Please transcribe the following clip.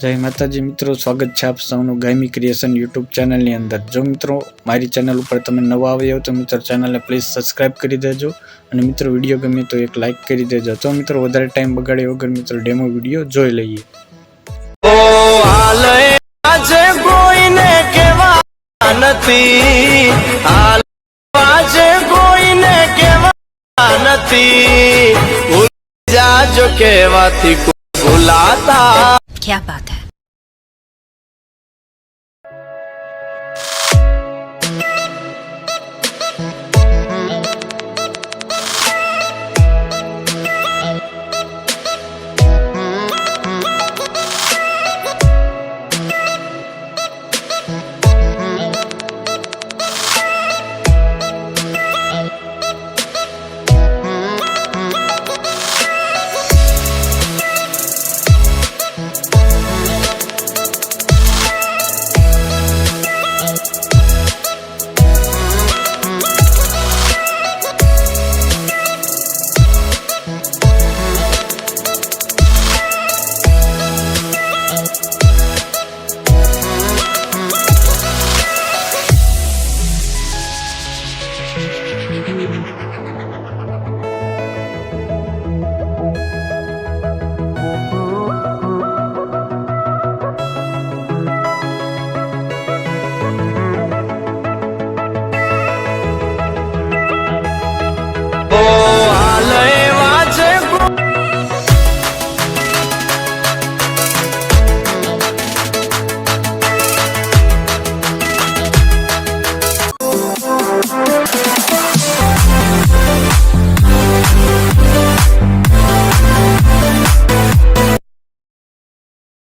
जय माताजी मित्रों, स्वागत है आप सबनु गायमी क्रिएशन यूट्यूब चैनल ની અંદર। जो मित्रों मारी चैनल पर તમે નવા આવ્યા હો તો મિત્રો ચેનલને પ્લીઝ સબસ્ક્રાઇબ કરી દેજો અને મિત્રો વિડિયો ગમે તો એક લાઈક કરી દેજો। તો મિત્રો વધારે ટાઈમ બગાડ્યા વગર મિત્રો ડેમો વિડિયો જોઈ લઈએ। ઓ હાલે આજે કોઈને કેવા નથી, હાલ આજે કોઈને કેવા નથી, ભૂલ જાજો કેવાથી ભૂલાતા। क्या बात है।